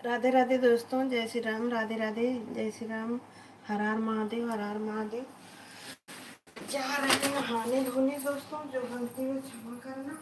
राधे राधे दोस्तों, जय श्री राम। राधे राधे, जय श्री राम। हर हर महादेव, हर हर महादेव। जा रहे हैं नहाने धोने दोस्तों, जो गलती में क्षमा करना।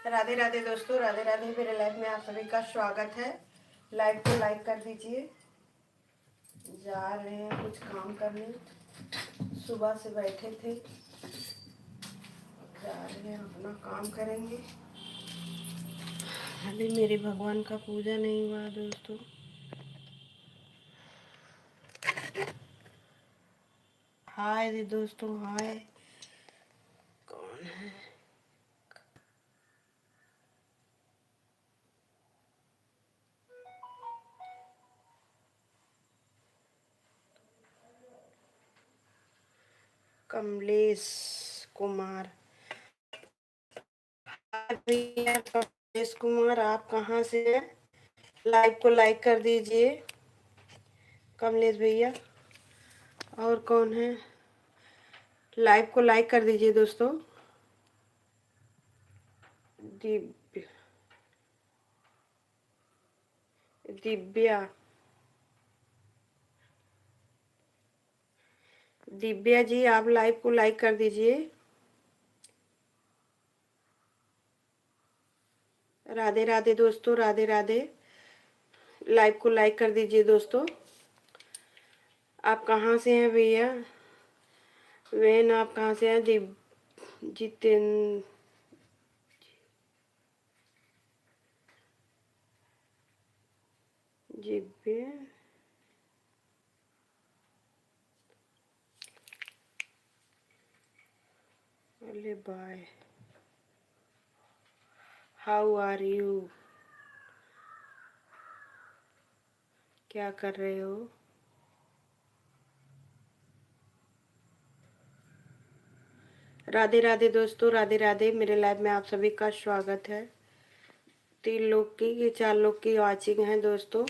राधे राधे दोस्तों, राधे राधे। मेरे लाइफ में आप सभी का स्वागत है। लाइव को लाइक कर दीजिए। जा रहे हैं कुछ काम करने, सुबह से बैठे थे, जा रहे हैं अपना काम करेंगे। अभी मेरे भगवान का पूजा नहीं हुआ दोस्तों। हाय दोस्तों, हाय। कौन है? कमलेश कुमार। भैया कमलेश कुमार, आप कहाँ से हैं? लाइव को लाइक कर दीजिए कमलेश भैया। और कौन है? लाइव को लाइक कर दीजिए दोस्तों। दिव्य, दिव्या, दिव्या जी, आप लाइव को लाइक कर दीजिए। राधे राधे दोस्तों, राधे राधे। लाइव को लाइक कर दीजिए दोस्तों। आप कहाँ से हैं भैया? वेन, आप कहाँ से हैं? जितेन, जिब्बे, अरे बाय। How are you? क्या कर रहे हो? राधे राधे दोस्तों, राधे राधे। मेरे लाइव में आप सभी का स्वागत है। 3 लोग की ये 4 लोग की वॉचिंग है दोस्तों।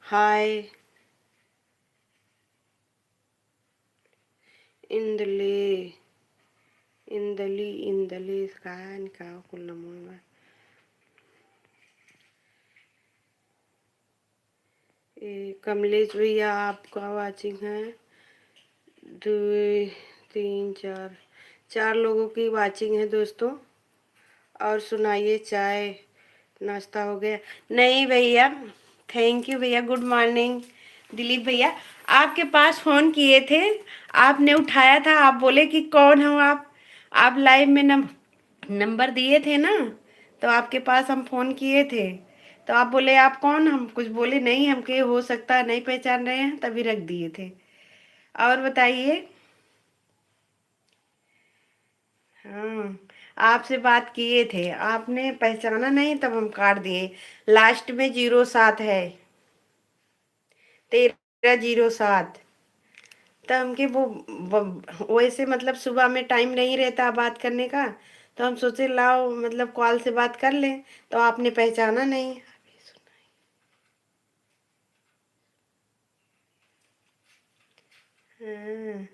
हाय इंदले, इंदली, इंदली काय का कुल नमूना। कमलेश भैया, आपका वाचिंग है 2 3 4 4 लोगों की वाचिंग है दोस्तों। और सुनाइए, चाय नाश्ता हो गया? नहीं भैया। थैंक यू भैया, गुड मॉर्निंग। दिलीप भैया, आपके पास फोन किए थे, आपने उठाया था। आप बोले कि कौन हो आप लाइव में नंबर दिए थे ना, तो आपके पास हम फोन किए थे। तो आप बोले आप कौन? हम कुछ बोले नहीं, हम के हो सकता है नहीं पहचान रहे हैं, तभी रख दिए थे। और बताइए। हाँ, आपसे बात किए थे, आपने पहचाना नहीं, तब हम काट दिए। लास्ट में 07 है, 1307। तो हमके वैसे मतलब सुबह में टाइम नहीं रहता बात करने का, तो हम सोचे लाओ मतलब कॉल से बात कर लें। तो आपने पहचाना नहीं। हाँ।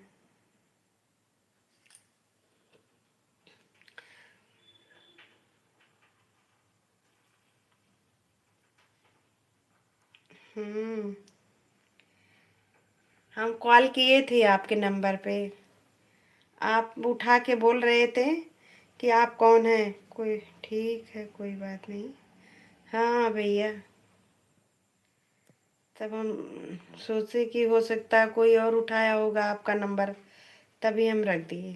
हम्म। हम कॉल किए थे आपके नंबर पे, आप उठा के बोल रहे थे कि आप कौन हैं। कोई ठीक है, कोई बात नहीं। हाँ भैया, तब हम सोचे कि हो सकता है कोई और उठाया होगा आपका नंबर, तभी हम रख दिए।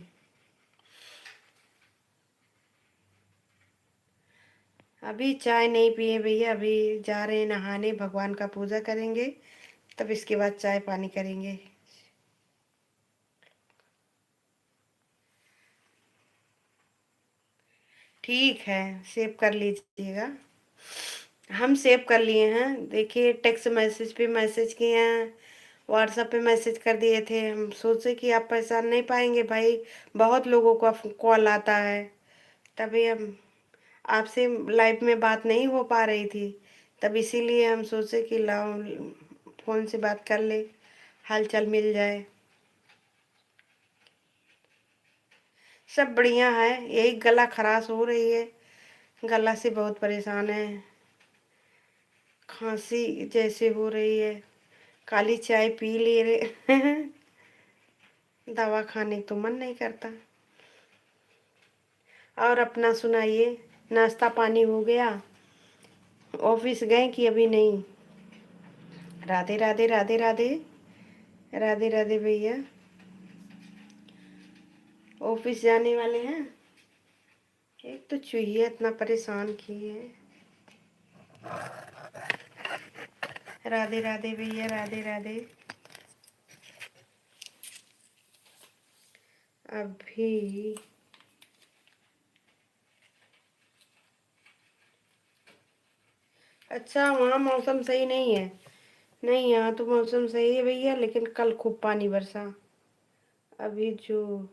अभी चाय नहीं पिए भैया, अभी जा रहे हैं नहाने, भगवान का पूजा करेंगे, तब इसके बाद चाय पानी करेंगे। ठीक है, सेव कर लीजिएगा। हम सेव कर लिए हैं, देखिए टेक्स्ट मैसेज पे मैसेज किए हैं, व्हाट्सएप पे मैसेज कर दिए थे। हम सोचे कि आप पहचान नहीं पाएंगे भाई, बहुत लोगों का कॉल आता है, तभी हम आपसे लाइव में बात नहीं हो पा रही थी। तब इसीलिए हम सोचे कि लाओ फ़ोन से बात कर ले, हाल चाल मिल जाए। सब बढ़िया है, यही गला खराश हो रही है, गला से बहुत परेशान है, खांसी जैसे हो रही है। काली चाय पी ले रहे दवा खाने को तो मन नहीं करता। और अपना सुनाइए। नाश्ता पानी हो गया? ऑफिस गए कि अभी नहीं? राधे राधे राधे राधे। राधे राधे भैया। ऑफिस जाने वाले हैं? एक तो चूहिया इतना परेशान किए है। राधे राधे भैया, राधे राधे। अभी अच्छा, वहाँ मौसम सही नहीं है? नहीं, यहाँ तो मौसम सही है भैया, लेकिन कल खूब पानी बरसा। अभी जो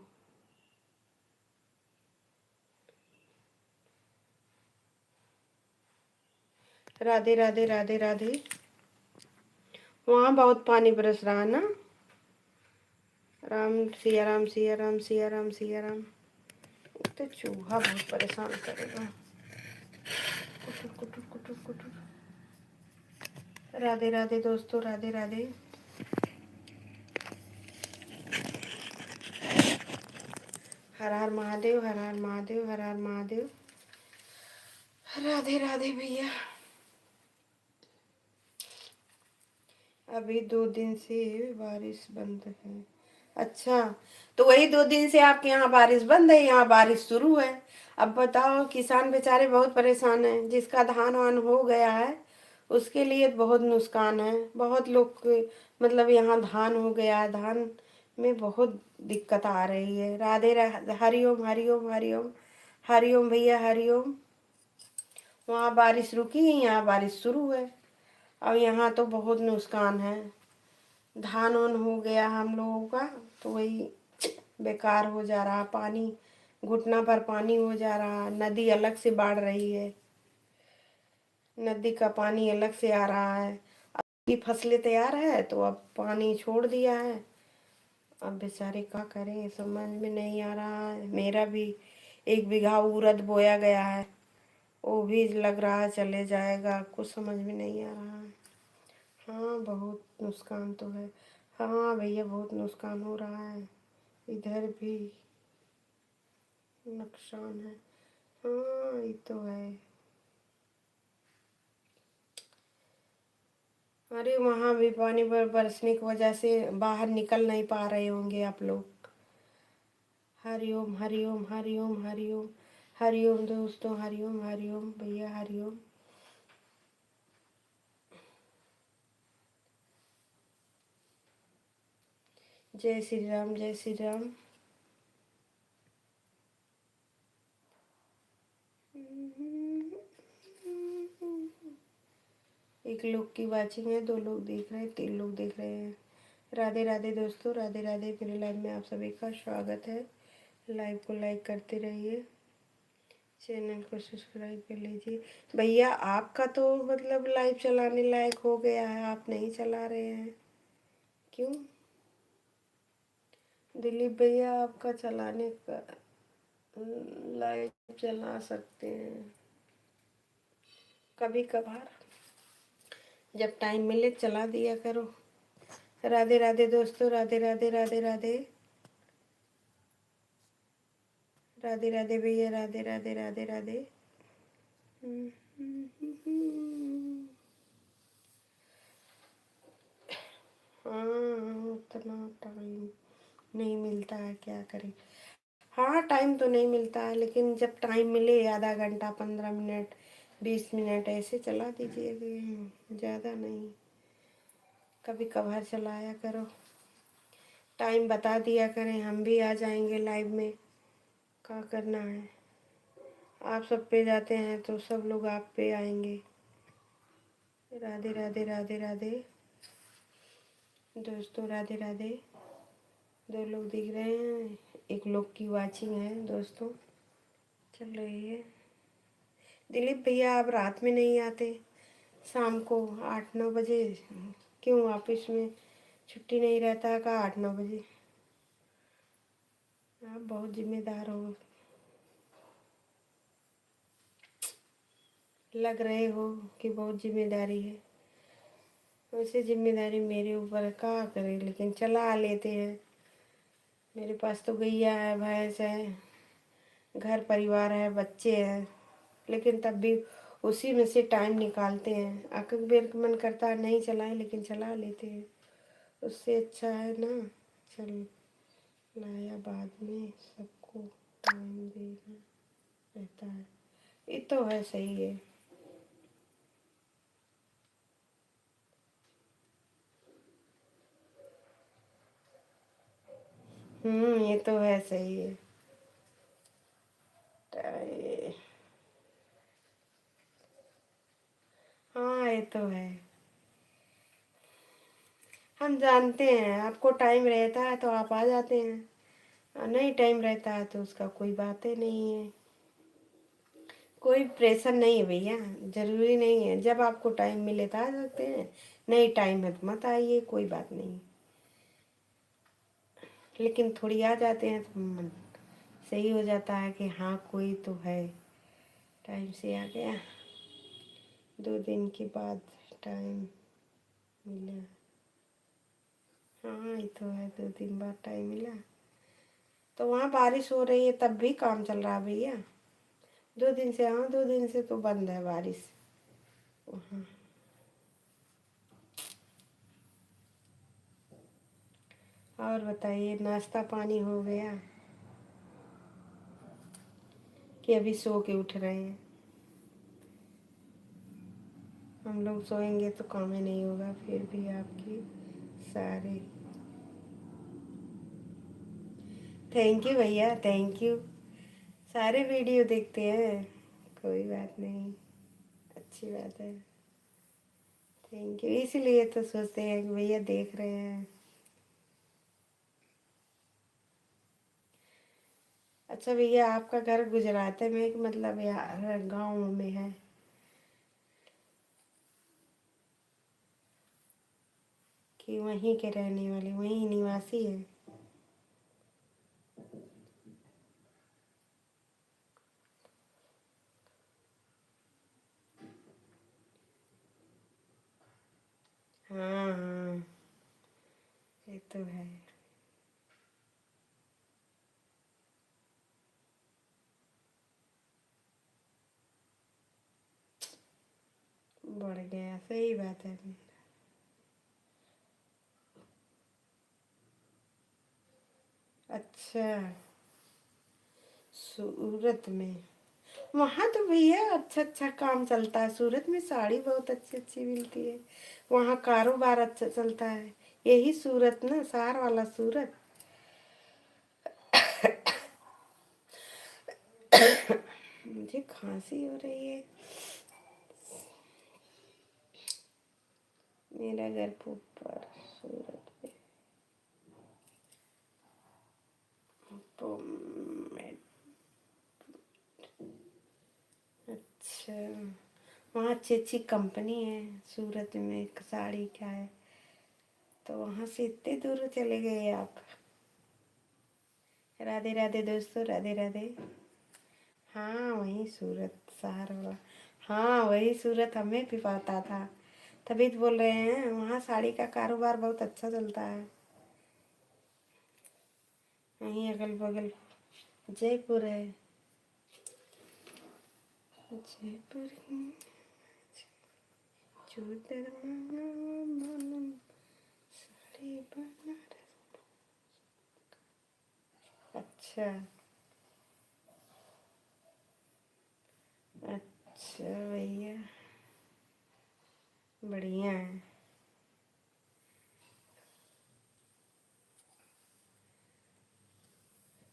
राधे राधे राधे राधे। वहाँ बहुत पानी बरस रहा है ना? राम सिया राम, सिया राम, सिया राम, सिया राम। तो चूहा बहुत परेशान करेगा। कुटुर कुटुर कुटुर कुटुर। राधे राधे दोस्तों, राधे राधे। हर हर महादेव, हर हर महादेव, हर हर महादेव। राधे राधे भैया। अभी 2 दिन से बारिश बंद है। अच्छा, तो वही 2 दिन से आपके यहाँ बारिश बंद है, यहाँ बारिश शुरू है। अब बताओ, किसान बेचारे बहुत परेशान हैं। जिसका धान वान हो गया है उसके लिए बहुत नुकसान है। बहुत लोग मतलब यहाँ धान हो गया है, धान में बहुत दिक्कत आ रही है। हरिओम हरिओम हरिओम। हरिओम भैया, हरिओम। वहाँ बारिश रुकी है, यहाँ बारिश शुरू है। अब यहाँ तो बहुत नुकसान है। धान वान हो गया हम लोगों का, तो वही बेकार हो जा रहा। पानी घुटना पर पानी हो जा रहा। नदी अलग से बाढ़ रही है, नदी का पानी अलग से आ रहा है। अभी फसलें तैयार है तो अब पानी छोड़ दिया है। अब बेचारे क्या करें, समझ में नहीं आ रहा है। मेरा भी 1 बीघा उड़द बोया गया है, वो भी लग रहा है चले जाएगा। कुछ समझ में नहीं आ रहा है। हाँ, बहुत नुकसान तो है। हाँ भैया, बहुत नुकसान हो रहा है। इधर भी नुकसान है। हाँ, ये तो है। अरे वहाँ भी पानी बरसने की वजह से बाहर निकल नहीं पा रहे होंगे आप लोग। हरिओम हरिओम हरिओम हरिओम। हरिओम दोस्तों, हरिओम हरिओम भैया, हरिओम। जय श्री राम, जय श्री राम। एक लोग की वाचिंग है, 2 लोग देख रहे हैं, 3 लोग देख रहे हैं। राधे राधे दोस्तों, राधे राधे। मेरे लाइव में आप सभी का स्वागत है। लाइव को लाइक करते रहिए, चैनल को सब्सक्राइब कर लीजिए। भैया आपका तो मतलब लाइव चलाने लायक हो गया है, आप नहीं चला रहे हैं क्यों? दिलीप भैया आपका चलाने का लाइव चला सकते हैं कभी कभार, जब टाइम मिले चला दिया करो। राधे राधे दोस्तों, राधे राधे राधे राधे। राधे राधे भैया, राधे राधे राधे राधे। हाँ, उतना टाइम नहीं मिलता है, क्या करें। हाँ, टाइम तो नहीं मिलता है, लेकिन जब टाइम मिले आधा घंटा, 15 मिनट, 20 मिनट ऐसे चला दीजिए, ज़्यादा नहीं। कभी कभार चलाया करो, टाइम बता दिया करें, हम भी आ जाएंगे लाइव में। क्या करना है, आप सब पे जाते हैं तो सब लोग आप पे आएंगे। राधे राधे राधे राधे दोस्तों, राधे राधे। 2 लोग दिख रहे हैं, 1 लोग की वाचिंग है दोस्तों, चल रही है। दिलीप भैया आप रात में नहीं आते, शाम को 8-9 बजे? क्यों, ऑफिस में छुट्टी नहीं रहता का 8-9 बजे? आप बहुत जिम्मेदार हो, लग रहे हो कि बहुत जिम्मेदारी है। वैसे जिम्मेदारी मेरे ऊपर क्या करें, लेकिन चला लेते हैं। मेरे पास तो गैया है, भैंस है, घर परिवार है, बच्चे हैं। लेकिन तब भी उसी में से टाइम निकालते हैं। अक बेर मन करता है नहीं चलाएं, लेकिन चला लेते हैं। उससे अच्छा है ना, चल लाया बाद में सबको टाइम देना रहता है। ये तो है, सही है। ये तो है, सही है। टाइ- हाँ, ये तो है। हम जानते हैं आपको टाइम रहता है तो आप आ जाते हैं, और नहीं टाइम रहता है तो उसका कोई बात ही नहीं है। कोई प्रेशर नहीं है भैया, जरूरी नहीं है। जब आपको टाइम मिले तो आ सकते हैं, नहीं टाइम है तो मत आइए, कोई बात नहीं। लेकिन थोड़ी आ जाते हैं तो मन सही हो जाता है कि हाँ कोई तो है, टाइम से आ गया। 2 दिन के बाद टाइम मिला। हाँ, ये तो है, 2 दिन बाद टाइम मिला। तो वहाँ बारिश हो रही है तब भी काम चल रहा है भैया? 2 दिन से, हाँ 2 दिन से तो बंद है बारिश वहाँ। और बताइए, नाश्ता पानी हो गया कि अभी सो के उठ रहे हैं? हम लोग सोएंगे तो काम ही नहीं होगा, फिर भी आपकी सारे। थैंक यू भैया, थैंक यू। सारे वीडियो देखते हैं, कोई बात नहीं, अच्छी बात है। थैंक यू, इसीलिए तो सोचते हैं कि भैया देख रहे हैं। अच्छा भैया, आपका घर गुजरात में कि मतलब यार गाँव में है? कि वहीं के रहने वाले, वहीं निवासी है? हाँ हाँ, ये तो है। बढ़ गया, सही बात है। अच्छा, सूरत में? वहाँ तो भैया अच्छा अच्छा काम चलता है। सूरत में साड़ी बहुत अच्छी अच्छी मिलती है, वहाँ कारोबार अच्छा चलता है। यही सूरत ना, शहर वाला सूरत। मुझे खांसी हो रही है। मेरा घर ऊपर सूरत में। तो अच्छा, वहाँ अच्छी अच्छी कंपनी है सूरत में, एक साड़ी का है। तो वहाँ से इतने दूर चले गए आप? राधे राधे दोस्तों, राधे राधे। हाँ वही सूरत, शहर वाला। हाँ वही सूरत, हमें भी पता था, तभी तो बोल रहे हैं वहाँ साड़ी का कारोबार बहुत अच्छा चलता है। वहीं अगल बगल जयपुर है। जयपुर की चूतर मालूम, साड़ी बनारस। अच्छा अच्छा भैया, बढ़िया है।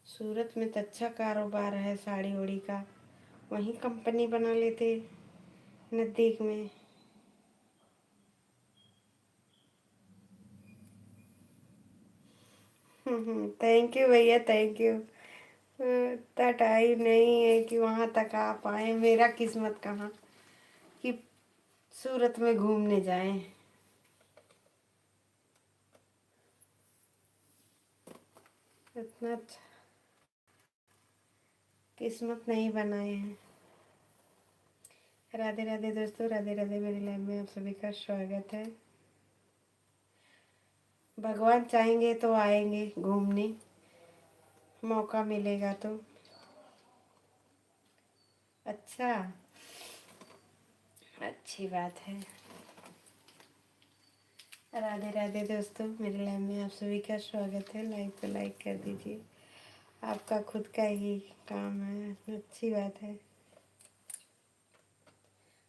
सूरत में तो अच्छा कारोबार है साड़ी ओड़ी का, वहीं कंपनी बना लेते नज़दीक में। थैंक यू भैया, थैंक यू। इतना टाइम नहीं है कि वहाँ तक आ पाए, मेरा किस्मत कहाँ कि सूरत में घूमने जाएं। इतना किस्मत नहीं बनाए हैं। राधे राधे दोस्तों, राधे राधे। मेरी लाइफ में आप सभी का स्वागत है। भगवान चाहेंगे तो आएंगे घूमने, मौका मिलेगा तो। अच्छा, अच्छी बात है। राधे राधे दोस्तों, मेरे लाइव में आप सभी का स्वागत है। लाइव को लाइक कर दीजिए। आपका खुद का ही काम है, अच्छी बात है,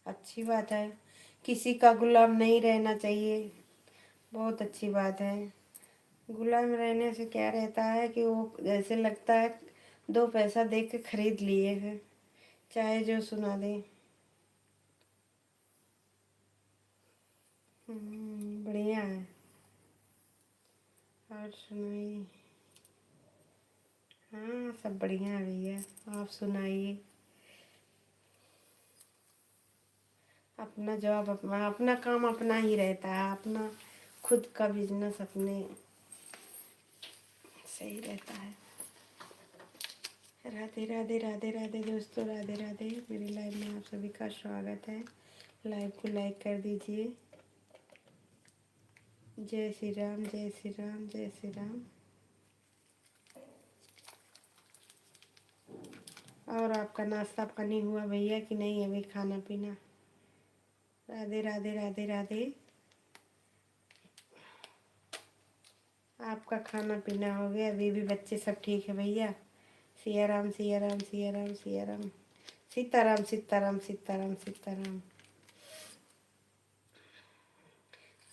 अच्छी बात है। किसी का गुलाम नहीं रहना चाहिए, बहुत अच्छी बात है। गुलाम रहने से क्या रहता है कि वो जैसे लगता है दो पैसा दे के खरीद लिए हैं, चाहे जो सुना दे। बढ़िया है। और सुनाइए। हाँ, सब बढ़िया है भैया, आप सुनाइए। अपना जॉब अपना अपना काम अपना ही रहता है, अपना खुद का बिजनेस अपने सही रहता है। राधे राधे राधे राधे दोस्तों, राधे राधे। मेरी लाइव में आप सभी का स्वागत है। लाइव को लाइक कर दीजिए। जय श्री राम, जय श्री राम, जय श्री राम। और आपका नाश्ता पानी हुआ भैया कि नहीं, अभी खाना पीना? राधे राधे राधे राधे। आपका खाना पीना हो गया? अभी भी बच्चे सब ठीक है भैया? सिया राम, सिया राम, सिया राम, सिया राम, सीताराम, सीताराम, सीताराम, सीताराम,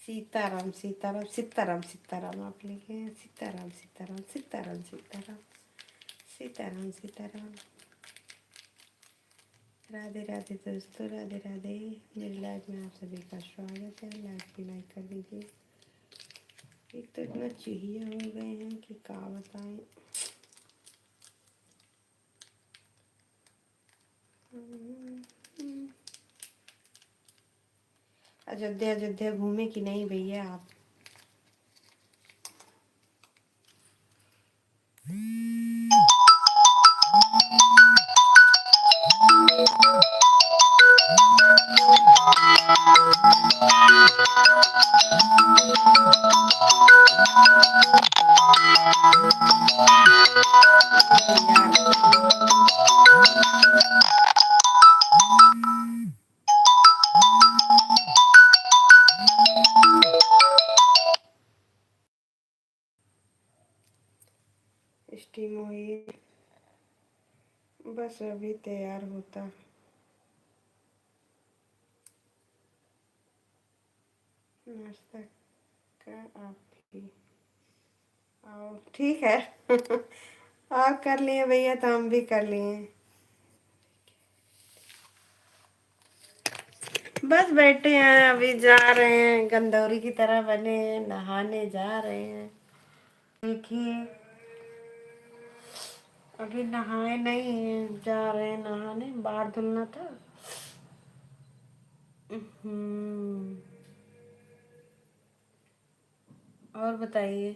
सीताराम, सीताराम, सीताराम, सीताराम। आप लिखे हैं सीताराम, सीताराम, सीताराम, सीताराम, सीताराम, सीताराम। राधे राधे दोस्तों, राधे राधे। मेरी लाइफ में आप सभी का स्वागत है। लाइव को लाइक कर दीजिए। एक तो इतना चूहिया हो गए हैं कि क्या बताएं। अयोध्या, अयोध्या घूमे कि नहीं भैया आप? स्टीम हुई, बस अभी तैयार होता। नाश्ता का आप भी आओ, ठीक है। आप कर लिए भैया तो हम भी कर लिए। बस बैठे हैं, अभी जा रहे हैं, गंदौरी की तरह बने हैं, नहाने जा रहे हैं। देखिए, अभी नहाए नहीं हैं, जा रहे हैं नहाने, बाहर धुलना था। हम्म। और बताइए।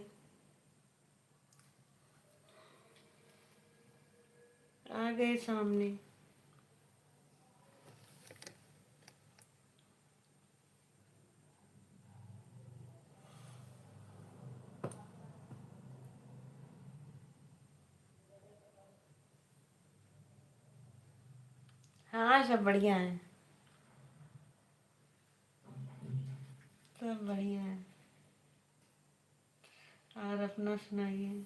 आ गए सामने। हाँ, सब बढ़िया है, सब बढ़िया है। और अपना सुनाइए।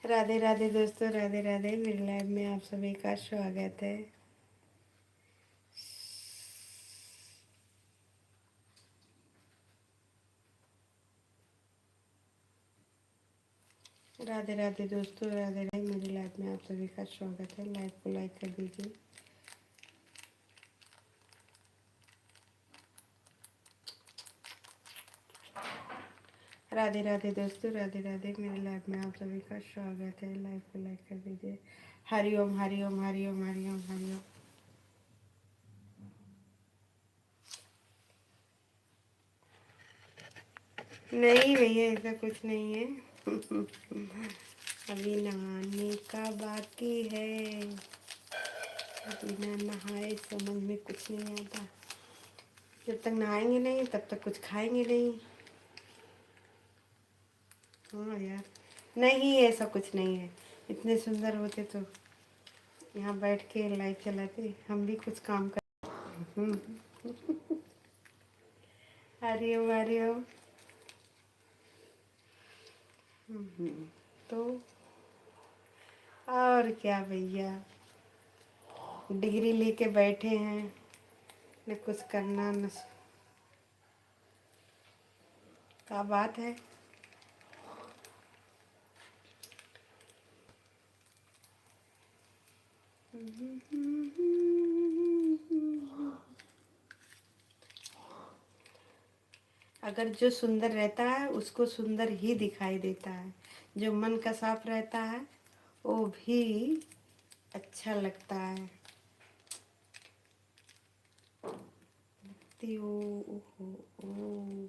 राधे राधे दोस्तों, राधे राधे। मेरे लाइव में आप सभी का स्वागत है। राधे राधे दोस्तों, राधे राधे। मेरे लाइव में आप सभी का स्वागत है। लाइव को लाइक कर दीजिए। राधे राधे दोस्तों, राधे राधे। मेरे लाइव में आप सभी का स्वागत है। लाइव को लाइक कर दीजिए। हरिओम, हरिओम, हरिओम, हरिओम, हरिओम। नहीं भैया, ऐसा कुछ नहीं है। अभी नहाने का बाकी है। बिना नहाए समझ में कुछ नहीं आता। जब तक नहाएंगे नहीं तब तक कुछ खाएंगे नहीं। हाँ यार, नहीं ऐसा कुछ नहीं है। इतने सुंदर होते तो यहाँ बैठ के लाइव चलाते, हम भी कुछ काम कर। हरिओम हरिओम। तो और क्या भैया, डिग्री लेके बैठे हैं, न कुछ करना न क्या बात है। अगर जो सुंदर रहता है उसको सुंदर ही दिखाई देता है, जो मन का साफ रहता है वो भी अच्छा लगता है। ओहो ओ,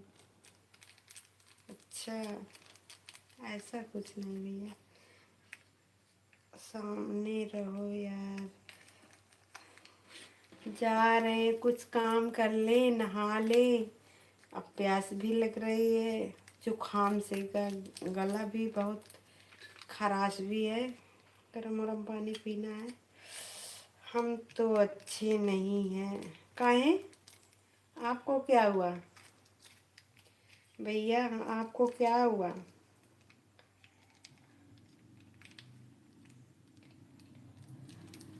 अच्छा, ऐसा कुछ नहीं भैया, सामने रहो यार। जा रहे हैं, कुछ काम कर ले, नहा ले। अब प्यास भी लग रही है, जुकाम से गला भी बहुत खराश भी है, गरम गरम पानी पीना है। हम तो अच्छे नहीं हैं। काहे, आपको क्या हुआ भैया, आपको क्या हुआ?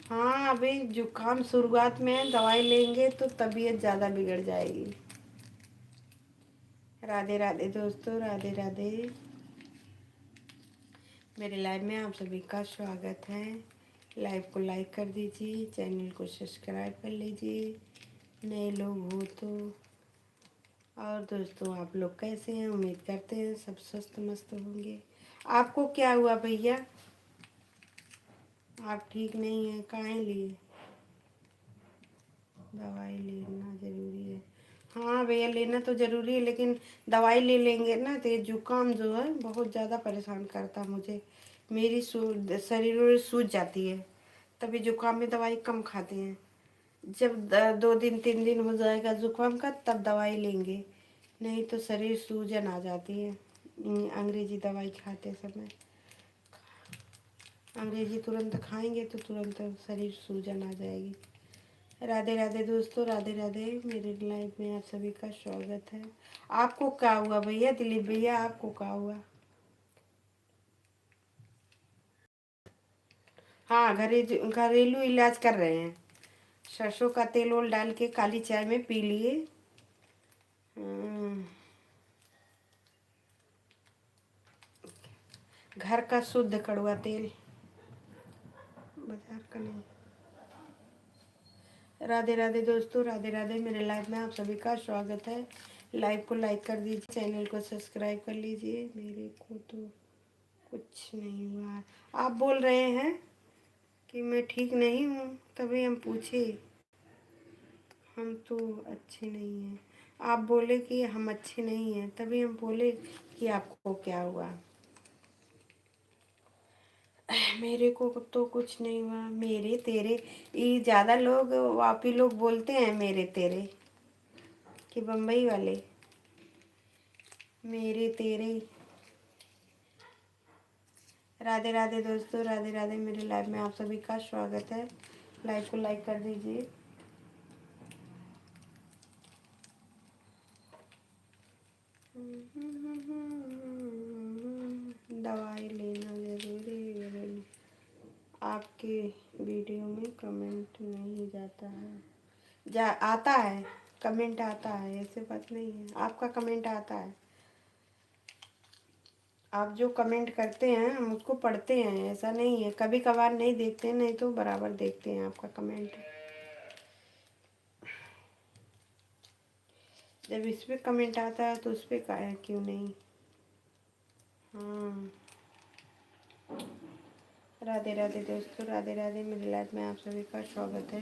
हाँ, अभी जुकाम शुरुआत में है, दवाई लेंगे तो तबीयत ज़्यादा बिगड़ जाएगी। राधे राधे दोस्तों, राधे राधे। मेरे लाइव में आप सभी का स्वागत है। लाइव को लाइक कर दीजिए, चैनल को सब्सक्राइब कर लीजिए नए लोग हो तो। और दोस्तों, आप लोग कैसे हैं? उम्मीद करते हैं सब स्वस्थ मस्त होंगे। आपको क्या हुआ भैया? आप ठीक नहीं हैं, काहे लिए? दवाई लेना ज़रूरी है। हाँ भैया, लेना तो ज़रूरी है, लेकिन दवाई ले लेंगे ना तो ये जुकाम जो है बहुत ज़्यादा परेशान करता मुझे। मेरी शरीर में सूज जाती है, तभी जुकाम में दवाई कम खाते हैं। जब 2 दिन 3 दिन हो जाएगा जुकाम का तब दवाई लेंगे, नहीं तो शरीर सूजन आ जाती है। अंग्रेजी दवाई खाते समय अंग्रेजी तुरंत खाएंगे तो तुरंत शरीर सूजन आ जाएगी। राधे राधे दोस्तों, राधे राधे। मेरे लाइफ में आप सभी का स्वागत है। आपको क्या हुआ भैया, दिलीप भैया, आपको क्या हुआ? हाँ, घरेलू इलाज कर रहे हैं। सरसों का तेल वोल डाल के काली चाय में पी लिए। हम्म, घर का शुद्ध कड़वा तेल, बाजार का नहीं। राधे राधे दोस्तों, राधे राधे। मेरे लाइव में आप सभी का स्वागत है। लाइव को लाइक कर दीजिए, चैनल को सब्सक्राइब कर लीजिए। मेरे को तो कुछ नहीं हुआ। आप बोल रहे हैं कि मैं ठीक नहीं हूँ, तभी हम पूछे। हम तो अच्छे नहीं हैं। आप बोले कि हम अच्छे नहीं हैं, तभी हम बोले कि आपको क्या हुआ। मेरे को तो कुछ नहीं हुआ। मेरे तेरे, ये ज़्यादा लोग वापी लोग बोलते हैं मेरे तेरे, कि बम्बई वाले मेरे तेरे। राधे राधे दोस्तों, राधे राधे। मेरे लाइव में आप सभी का स्वागत है। लाइव को लाइक कर दीजिए। दवाई लेना जरूरी है। आपके वीडियो में कमेंट नहीं जाता है, आता है, कमेंट आता है, ऐसे बात नहीं है, आपका कमेंट आता है। आप जो कमेंट करते हैं हम उसको पढ़ते हैं, ऐसा नहीं है। कभी कभार नहीं देखते हैं, नहीं तो बराबर देखते हैं आपका कमेंट। जब इस पे कमेंट आता है तो उस पर क्यों नहीं। हाँ, राधे राधे दोस्तों, राधे राधे। मेरे लाइव में आप सभी का स्वागत है।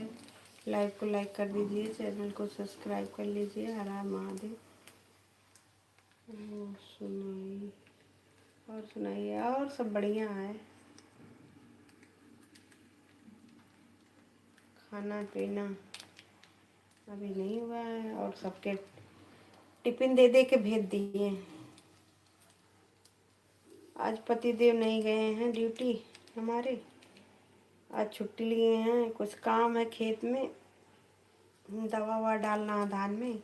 लाइव को लाइक कर दीजिए, चैनल को सब्सक्राइब कर लीजिए। हर हर महादेव। सुनाइए, और सुनाइए, और सब बढ़िया है। खाना पीना अभी नहीं हुआ है, और सबके टिफिन दे दे के भेज दिए। आज पतिदेव नहीं गए हैं ड्यूटी हमारे, आज छुट्टी लिए हैं। कुछ काम है खेत में, दवा ववा डालना है धान में।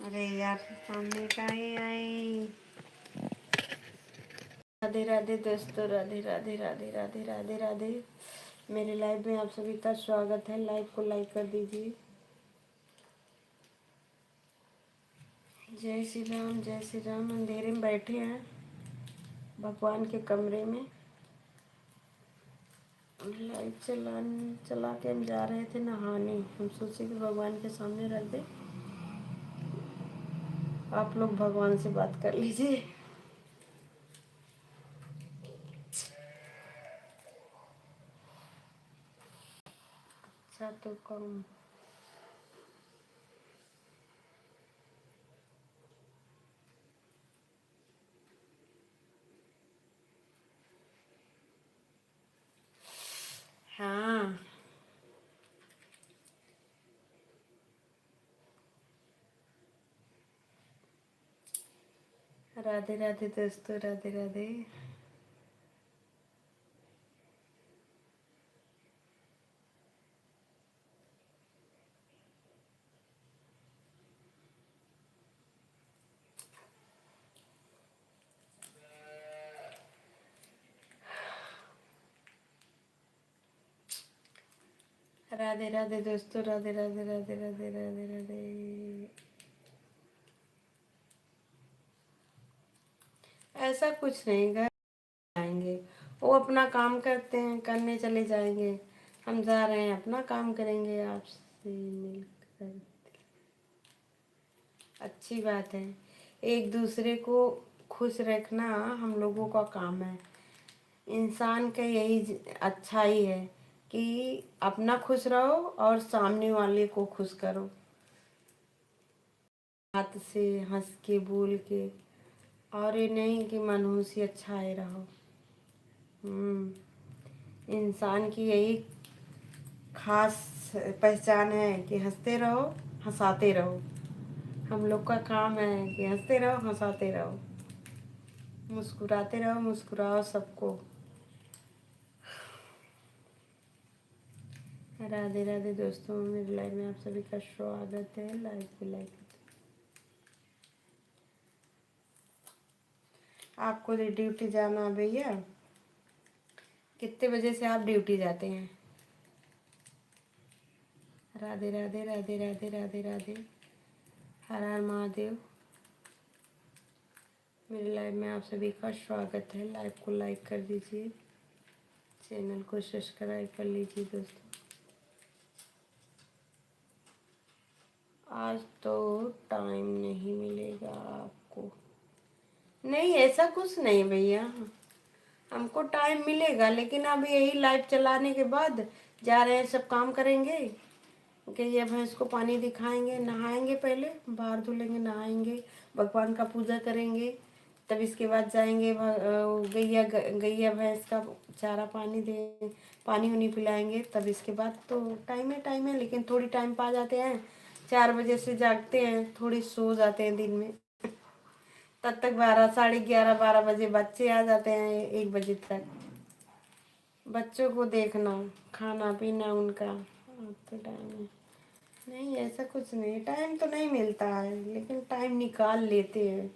अरे यार सामने का ही आई। राधे राधे दोस्तों, राधे राधे राधे राधे राधे राधे। मेरे लाइव में आप सभी का स्वागत है। लाइव को लाइक कर दीजिए। जय श्री राम, जय श्री राम। अंधेरे में बैठे हैं भगवान के कमरे में। लाइव चला के हम जा रहे थे नहाने। हम सोचे कि भगवान के सामने रख दे, आप लोग भगवान से बात कर लीजिए। अच्छा तो कम हाँ। राधे राधे दोस्तों, राधे राधे। राधे राधे दोस्तों, राधे राधे राधे राधे राधे राधे। ऐसा कुछ नहीं, घर आएंगे वो अपना काम करते हैं, करने चले जाएंगे। हम जा रहे हैं अपना काम करेंगे आपसे मिलकर। अच्छी बात है, एक दूसरे को खुश रखना हम लोगों का काम है। इंसान का यही अच्छाई है कि अपना खुश रहो और सामने वाले को खुश करो, हाथ से हंस के बोल के। और ये नहीं कि मनहूस ही अच्छाए रहो। इंसान की यही खास पहचान है कि हंसते रहो, हंसाते रहो। हम लोग का काम है कि हंसते रहो, हंसाते रहो, मुस्कुराते रहो, मुस्कुराओ सबको। राधे राधे दोस्तों, मेरे लाइव में आप सभी का स्वागत है। लाइव पे लाइक, आपको ड्यूटी जाना है भैया? कितने बजे से आप ड्यूटी जाते हैं? राधे राधे राधे राधे राधे राधे। हर हर महादेव। मेरे लाइव में आप सभी का स्वागत है। लाइव को लाइक कर दीजिए, चैनल को सब्सक्राइब कर लीजिए दोस्तों। आज तो टाइम नहीं मिलेगा आपको। नहीं, ऐसा कुछ नहीं भैया, हमको टाइम मिलेगा, लेकिन अब यही लाइव चलाने के बाद जा रहे हैं, सब काम करेंगे। गैया भैंस को पानी दिखाएंगे, नहाएंगे, पहले बाहर धुलेंगे, नहाएंगे, भगवान का पूजा करेंगे। तब इसके बाद जाएंगे गैया भैंस का चारा पानी दे, पानी उनी पिलाएंगे। तब इसके बाद तो टाइम है, लेकिन थोड़ी टाइम पा जाते हैं। 4 बजे से जागते हैं, थोड़ी सो जाते हैं दिन में। तब तक 12, साढ़े 11, 12 बजे बच्चे आ जाते हैं, 1 बजे तक। बच्चों को देखना, खाना पीना उनका, तो टाइम है। नहीं, ऐसा कुछ नहीं, टाइम तो नहीं मिलता है, लेकिन टाइम निकाल लेते हैं।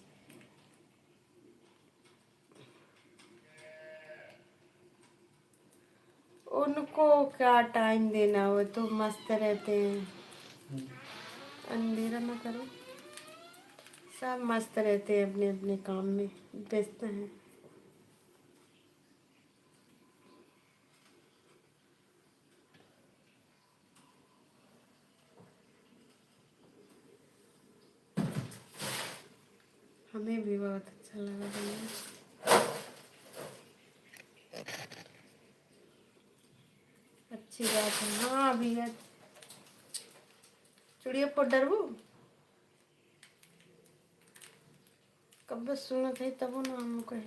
उनको क्या टाइम देना, वो तो मस्त रहते हैं। अंधेरा ना करो, सब मस्त रहते हैं, अपने अपने काम में व्यस्त हैं। हमें भी बहुत अच्छा लगा भैया। अच्छी बात है। हाँ भैया, चुड़िया पाउडर वो कब बस सुना था, तब वो नाम कहे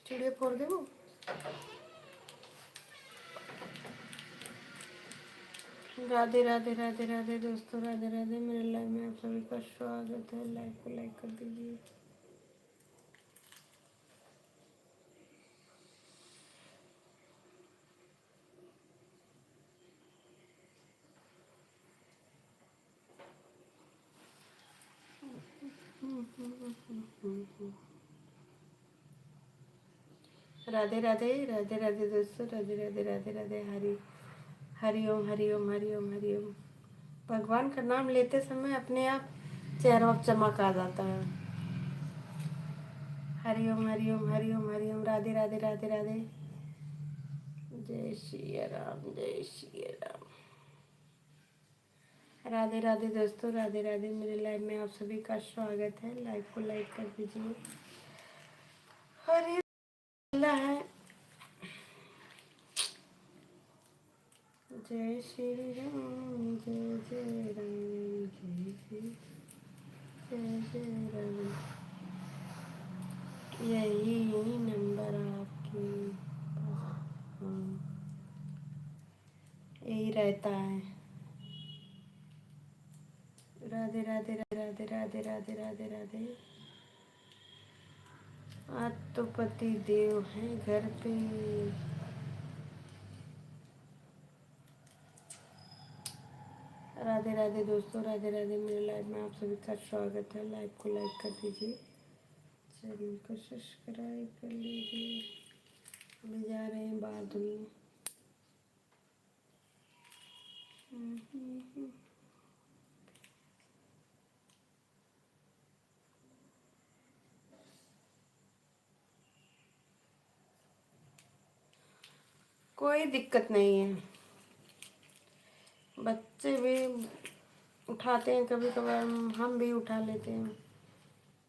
चुड़िया फोड़ दे वो। राधे राधे राधे राधे दोस्तों, राधे राधे। मेरे लाइव में आप सभी का स्वागत है। लाइव को लाइक कर दीजिए। राधे राधे राधे राधे दोस्तों, राधे राधे राधे राधे। हरि ओम हरि ओम हरि ओम हरि ओम। भगवान का नाम लेते समय अपने आप चेहरा पर चमक आ जाता है। हरि ओम हरि ओम हरि ओम हरि ओम। राधे राधे राधे राधे। जय श्री राम जय श्री राम। राधे राधे दोस्तों, राधे राधे। मेरे लाइव में आप सभी का स्वागत है। लाइव को लाइक कर दीजिए। हरे है। जय श्री राम जय जय राम जय श्री जय जय राम। यही नंबर आपके पास, हाँ यही रहता है। राधे राधे राधे राधे राधे राधे राधे। आज तो पति देव हैं घर पे। राधे राधे दोस्तों, राधे राधे। मेरे लाइव में आप सभी का स्वागत है। लाइव को लाइक कर दीजिए, चैनल को सब्सक्राइब कर लीजिए। अभी जा रहे हैं बादल। कोई दिक्कत नहीं है, बच्चे भी उठाते हैं कभी कभार, हम भी उठा लेते हैं।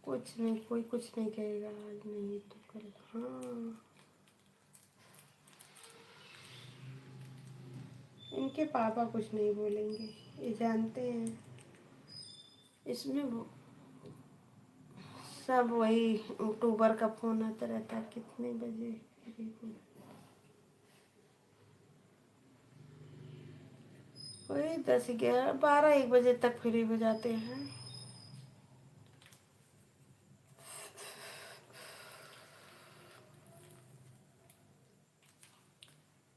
कुछ नहीं, कोई कुछ नहीं कहेगा, आज नहीं तो कल। हाँ, इनके पापा कुछ नहीं बोलेंगे, ये जानते हैं। इसमें सब वही अक्टूबर का फोन आता रहता है, कितने बजे वही 10 11 12 1 बजे तक फ्री हो जाते हैं।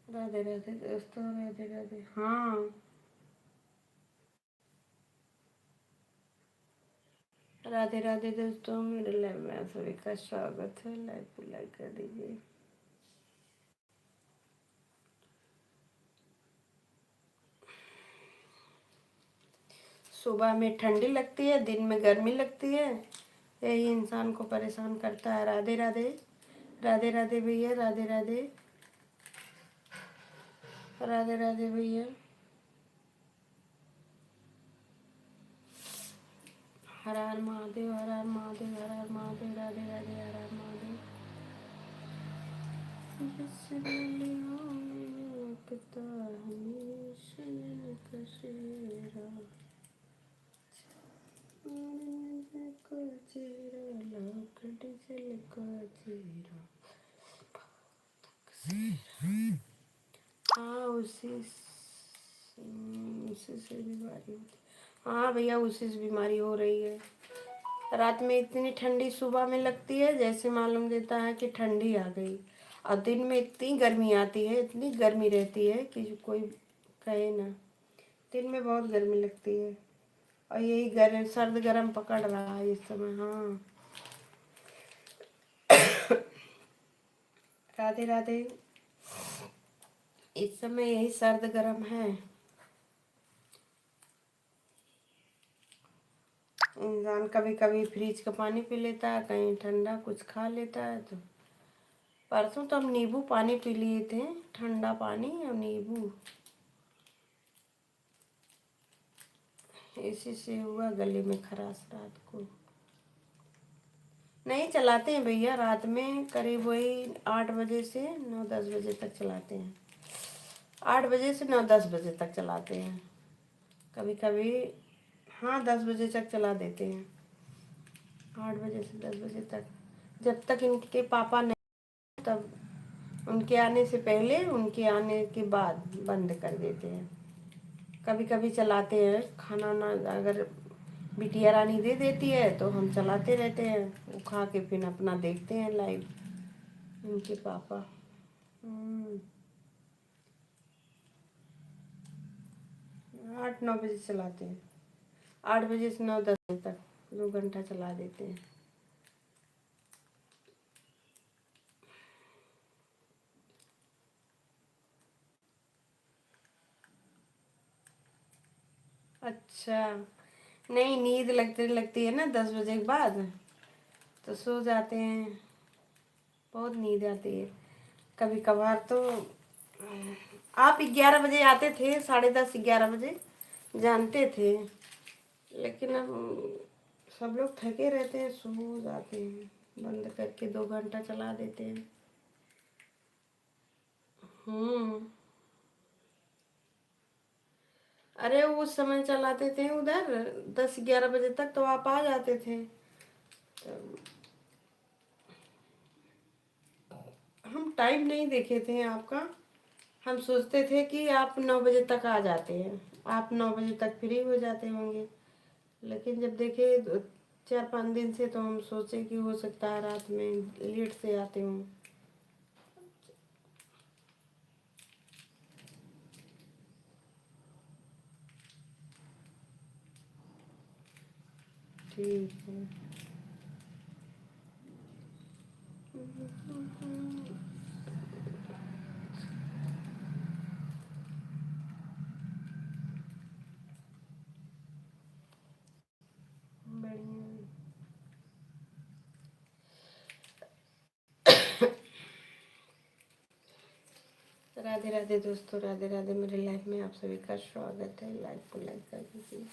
राधे राधे दोस्तों, राधे राधे। हाँ, राधे राधे दोस्तों। मेरे लाइव में आप सभी का स्वागत है। लाइव को लाइक कर दीजिए। सुबह में ठंडी लगती है, दिन में गर्मी लगती है, यही इंसान को परेशान करता है। राधे राधे राधे राधे भैया, राधे राधे राधे राधे भैया। हर हर महादेव, हर हर महादेव, हर हर महादेव। राधे राधे, हर हर महादेव। हाँ, उसी से बीमारी होती। हाँ भैया, उसी से बीमारी हो रही है। रात में इतनी ठंडी सुबह में लगती है, जैसे मालूम देता है कि ठंडी आ गई, और दिन में इतनी गर्मी आती है, इतनी गर्मी रहती है कि कोई कहे ना। दिन में बहुत गर्मी लगती है, और यही गर्म सर्द गर्म पकड़ रहा है इस समय। हाँ, राधे राधे। इस समय यही सर्द गर्म है। इंसान कभी कभी फ्रिज का पानी पी लेता है, कहीं ठंडा कुछ खा लेता है। तो परसों तो हम नींबू पानी पी लिए थे, ठंडा पानी और नींबू, इसी से हुआ गले में खराश। रात को नहीं चलाते हैं भैया, रात में करीब वही 8 बजे से 9 10 बजे तक चलाते हैं। 8 बजे से 9 10 बजे तक चलाते हैं, कभी कभी। हाँ, 10 बजे तक चला देते हैं, 8 बजे से 10 बजे तक, जब तक इनके पापा नहीं, तब उनके आने से पहले, उनके आने के बाद बंद कर देते हैं। कभी कभी चलाते हैं, खाना ना अगर बिटिया रानी दे देती है तो हम चलाते रहते हैं, वो खा के फिर अपना देखते हैं लाइव उनके पापा। 8 9 बजे चलाते हैं, 8 बजे से 9 10 बजे तक। 2 घंटा चला देते हैं। अच्छा, नहीं नींद लगती लगती है ना 10 बजे के बाद, तो सो जाते हैं। बहुत नींद आती है कभी कभार तो। आप 11 बजे आते थे, 10:30 11 बजे जानते थे, लेकिन अब सब लोग थके रहते हैं, सो जाते हैं, बंद करके 2 घंटा चला देते हैं। हम्म। अरे उस समय चलाते थे उधर 10 11 बजे तक, तो आप आ जाते थे। तो हम टाइम नहीं देखे थे आपका। हम सोचते थे कि आप 9 बजे तक आ जाते हैं, आप 9 बजे तक फ्री हो जाते होंगे। लेकिन जब देखे 4 5 दिन से, तो हम सोचे कि हो सकता है रात में लेट से आते हूँ। ठीक है। बढ़िया। राधे राधे दोस्तों, राधे राधे। मेरे लाइफ में आप सभी का स्वागत है। लाइफ को लाइक कर दीजिए।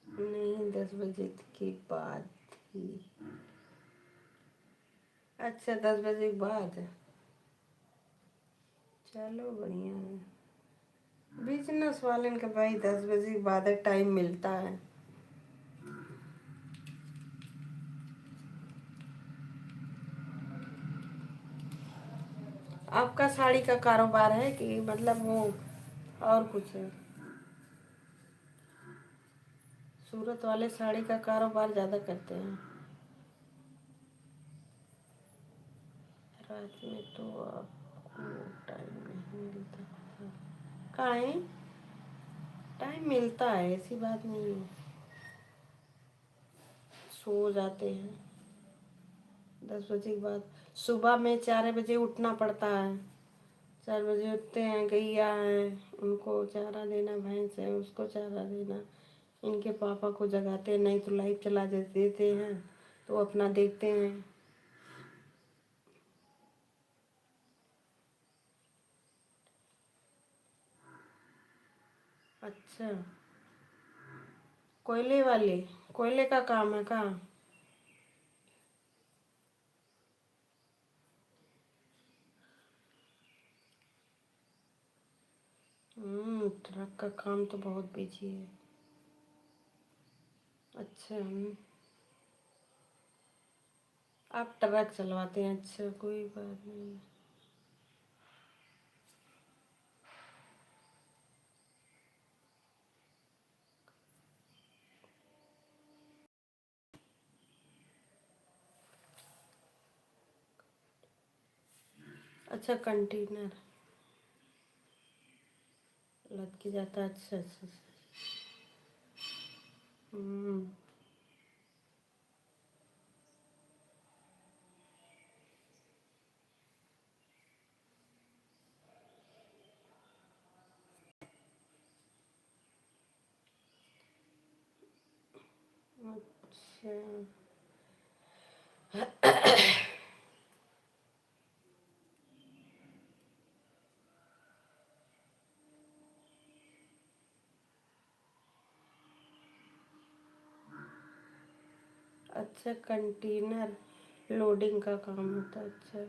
नहीं, 10 बजे के बाद ही। अच्छा, 10 बजे के बाद। चलो बढ़िया है। बिजनेस वाले का भाई 10 बजे के बाद टाइम मिलता है। आपका साड़ी का कारोबार है कि मतलब वो और कुछ है? सूरत वाले साड़ी का कारोबार ज़्यादा करते हैं। रात में तो आपको टाइम नहीं मिलता। काहे? टाइम मिलता है, ऐसी बात नहीं है। सो जाते हैं 10 बजे के बाद। सुबह में 4 बजे उठना पड़ता है। 4 बजे उठते हैं, गैया है उनको चारा देना, भैंस है उसको चारा देना। इनके पापा को जगाते हैं, नहीं तो लाइट चला देते हैं, तो अपना देखते हैं। अच्छा, कोयले वाले, कोयले का काम है का? ट्रक का काम तो बहुत बिजी है। अच्छा, आप ट्रक चलवाते हैं? अच्छा, कोई बात नहीं। अच्छा, कंटेनर लद के जाता है। अच्छा अच्छा अच्छा। हम्म। अच्छा। अच्छा, कंटेनर लोडिंग का काम होता है। अच्छा,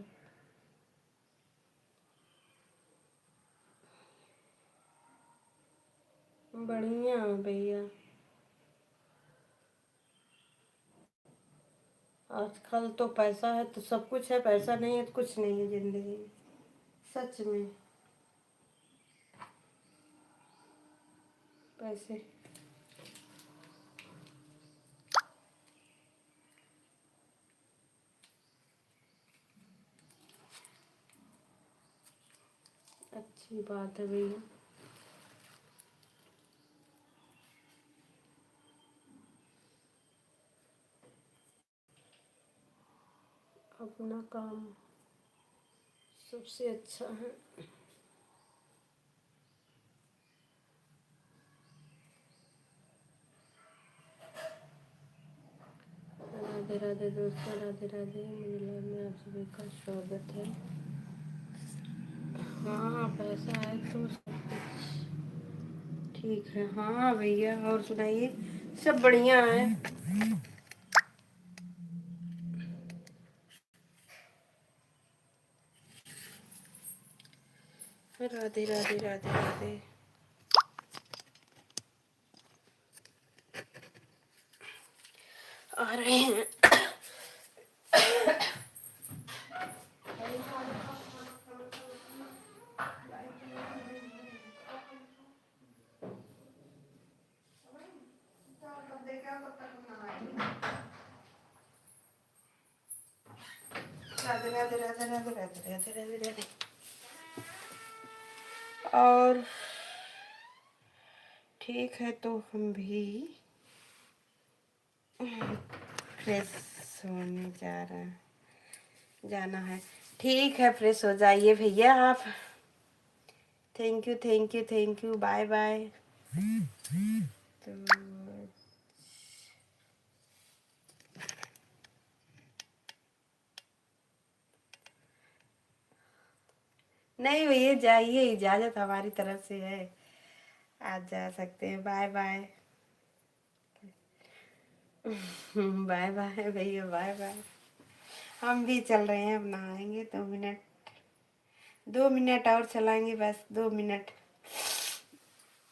बढ़िया है भैया। आजकल तो पैसा है तो सब कुछ है, पैसा नहीं है तो कुछ नहीं है जिंदगी में। सच में। पैसे। अच्छी बात है भैया। अपना काम सबसे अच्छा है। राधे राधे दोस्तों, राधे राधे। मेरी लाइफ में आप सभी का स्वागत है। हाँ, पैसा है तो सब कुछ ठीक है। हाँ भैया, और सुनाइए, सब बढ़िया है। राधे राधे राधे राधे। आ रहे हैं। राधे राधे राधे राधे राधे राधे राधे राधे। और ठीक है, तो हम भी फ्रेश होने जाना है। ठीक है, फ्रेश हो जाइए भैया आप। Thank you thank you thank you, bye bye. तो नहीं भैया, जाइए, इजाजत हमारी तरफ से है, आप जा सकते हैं। Bye bye. बाय बाय भैया, बाय बाय। हम भी चल रहे हैं, अब नहाएंगे। 2 मिनट, 2 मिनट और चलाएंगे, बस 2 मिनट।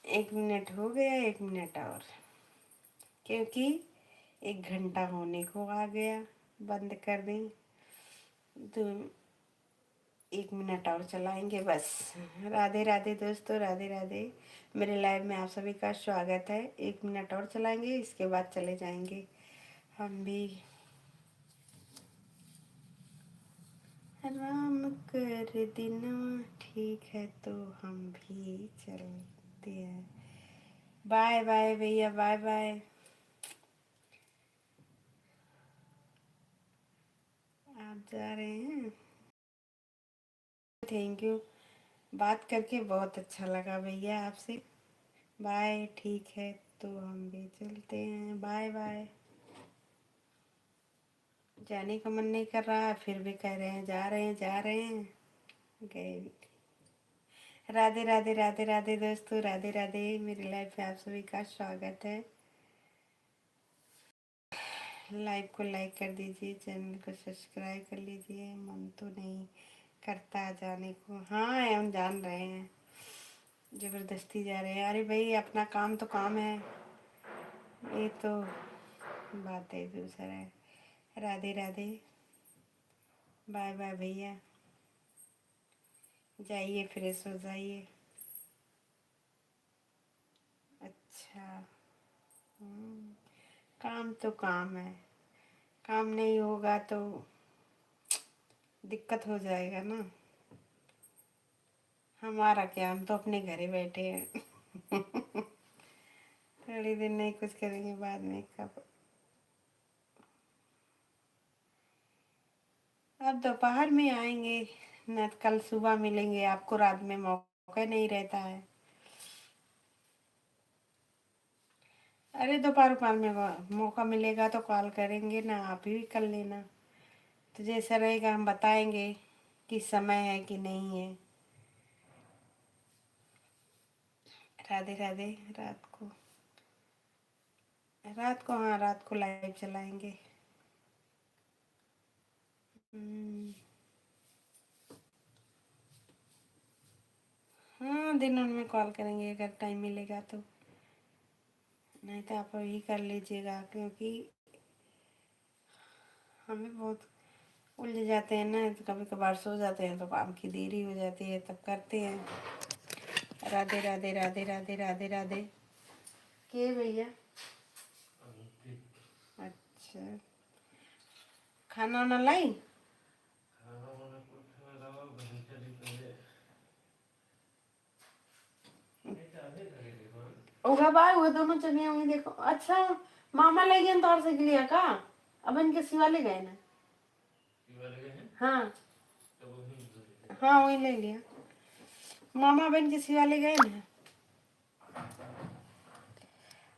1 मिनट हो गया, 1 मिनट और, क्योंकि 1 घंटा होने को आ गया। बंद कर दें तो 1 मिनट और चलाएंगे बस। राधे राधे दोस्तों, राधे राधे। मेरे लाइव में आप सभी का स्वागत है। 1 मिनट और चलाएंगे, इसके बाद चले जाएंगे हम भी। राम कर देना, ठीक है, तो हम भी चलते हैं। बाय बाय भैया, बाय बाय। आप जा रहे हैं? थैंक यू, बात करके बहुत अच्छा लगा भैया आपसे। बाय, ठीक है, तो हम भी चलते हैं। Bye bye. जाने का मन नहीं कर रहा, फिर भी कह रहे हैं जा रहे हैं, जा रहे हैं, गए भी। राधे राधे राधे राधे दोस्तों, राधे राधे। मेरी लाइफ में आप सभी का स्वागत है। लाइव को लाइक कर दीजिए, चैनल को सब्सक्राइब कर लीजिए। मन तो नहीं करता जाने को। हाँ, हम जान रहे हैं, जबरदस्ती जा रहे हैं। अरे भाई, अपना काम तो काम है, ये तो बात है दूसरा है। राधे राधे, बाय बाय भैया। जाइए, फ्रेश हो जाइए। अच्छा। काम तो काम है, काम नहीं होगा तो दिक्कत हो जाएगा ना। हमारा क्या, हम तो अपने घरे बैठे हैं। थोड़ी देर नहीं कुछ करेंगे, बाद में कब। अब दोपहर में आएंगे, न कल सुबह मिलेंगे आपको। रात में मौका नहीं रहता है। अरे दोपहर पर में मौका मिलेगा तो कॉल करेंगे ना, आप भी कर लेना। तो जैसा रहेगा हम बताएंगे कि समय है कि नहीं है। राधे राधे। रात को, रात को, हाँ, रात को लाइव चलाएंगे। हाँ, दिन में कॉल करेंगे अगर टाइम मिलेगा तो, नहीं तो आप वही कर लीजिएगा, क्योंकि हमें बहुत उलझ जाते हैं ना, तो कभी कभार सो जाते हैं तो काम की देरी हो जाती है, तब करते हैं। राधे राधे राधे राधे राधे राधे। के भैया? अच्छा, खाना वाना लाई? उगा भाई, वो दोनों चने होंगे, देखो। अच्छा, मामा ले गए तौर से लिया का? अब इनके सिवा ले गए ना? हाँ हाँ, वही ले लिया। मामा बहन किसी वाले गए ना।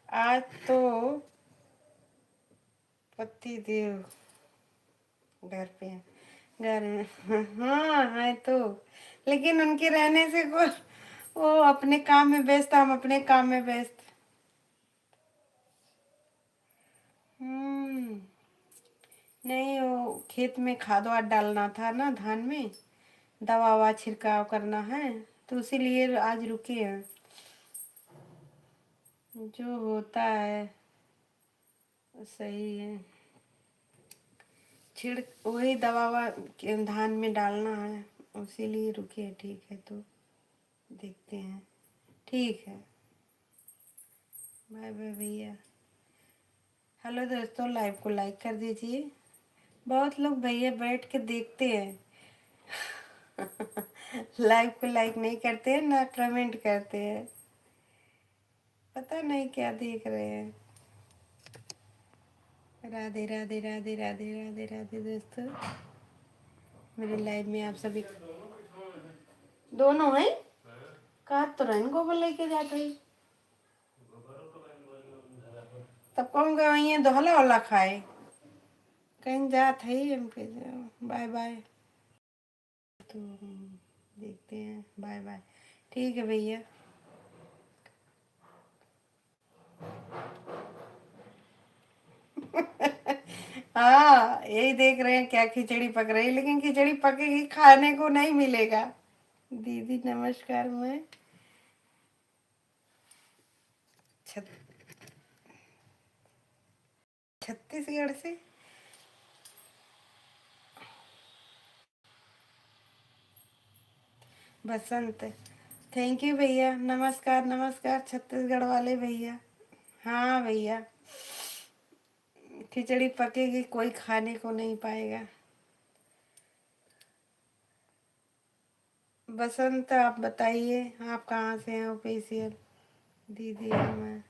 आज तो पति देव घर पे हैं, घर में। हाँ है तो, लेकिन उनके रहने से को वो अपने काम में व्यस्त, हम अपने काम में व्यस्त। हम्म। नहीं, वो खेत में खाद वाद डालना था ना, धान में दवा ववा छिड़काव करना है, तो इसीलिए आज रुके हैं। जो होता है सही है। छिड़ वही दवा ववा धान में डालना है, इसीलिए रुके हैं। ठीक है, तो देखते हैं। ठीक है, बाय बाय भैया। हेलो दोस्तों, लाइव को लाइक कर दीजिए। बहुत लोग भैया बैठ के देखते हैं। लाइव को लाइक नहीं करते हैं ना कमेंट करते हैं, पता नहीं क्या देख रहे हैं। राधे राधे राधे राधे राधे राधे दोस्तों, मेरे लाइव में आप सभी दोनों है। कहा तो रहन गोबर लेके जाते हैं, तब कौन गए दोहला वाला खाए, कहीं जात है हम पे। Bye bye. तो देखते हैं, बाय बाय। ठीक है भैया। हाँ, यही देख रहे हैं क्या खिचड़ी पक रही है, लेकिन खिचड़ी पकेगी खाने को नहीं मिलेगा। दीदी नमस्कार। मैं छत छत्तीसगढ़ से। बसंत। थैंक यू भैया, नमस्कार नमस्कार छत्तीसगढ़ वाले भैया। हाँ भैया, खिचड़ी पकेगी कोई खाने को नहीं पाएगा। बसंत, आप बताइए आप कहाँ से हैं ऑफिशियल। दीदी मैं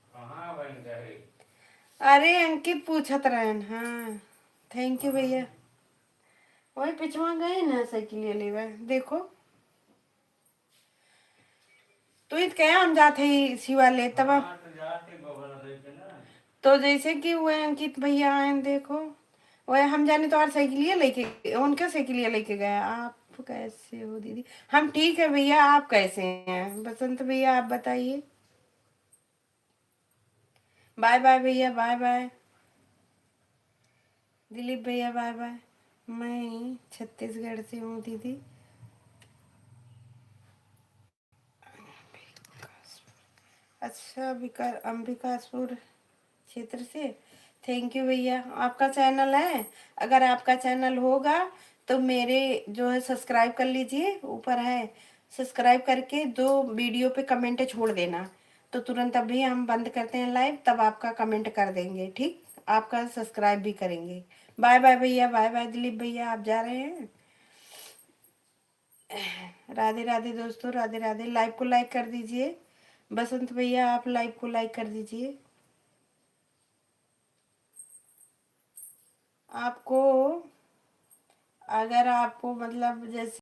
अरे अंकित पूछत रहन। हाँ, थैंक यू भैया। वही पिछवा गए ना साइकिल लेवे, देखो तो इत क्या हम जाते ही शिवा ले तब तो जैसे कि वो अंकित भैया आए देखो, वह हम जाने तो और साइकिलिया लेके, उनका साइकिलिया लेके गया। आप कैसे हो दीदी। हम ठीक है भैया, आप कैसे हैं बसंत भैया, आप बताइए। बाय बाय भैया, बाय बाय। दिलीप भैया बाय बाय। मैं छत्तीसगढ़ से हूँ दीदी। अच्छा, विकार अंबिकासपुर क्षेत्र से। थैंक यू भैया। आपका चैनल है, अगर आपका चैनल होगा तो मेरे जो है सब्सक्राइब कर लीजिए, ऊपर है सब्सक्राइब करके दो वीडियो पे कमेंट छोड़ देना, तो तुरंत अभी हम बंद करते हैं लाइव, तब आपका कमेंट कर देंगे। ठीक, आपका सब्सक्राइब भी करेंगे। बाय बाय भैया, बाय बाय दिलीप भैया, आप जा रहे हैं। राधे राधे दोस्तों, राधे राधे। लाइव को लाइक कर दीजिए। बसंत भैया आप लाइव को लाइक कर दीजिए। आपको, अगर आपको मतलब जैसे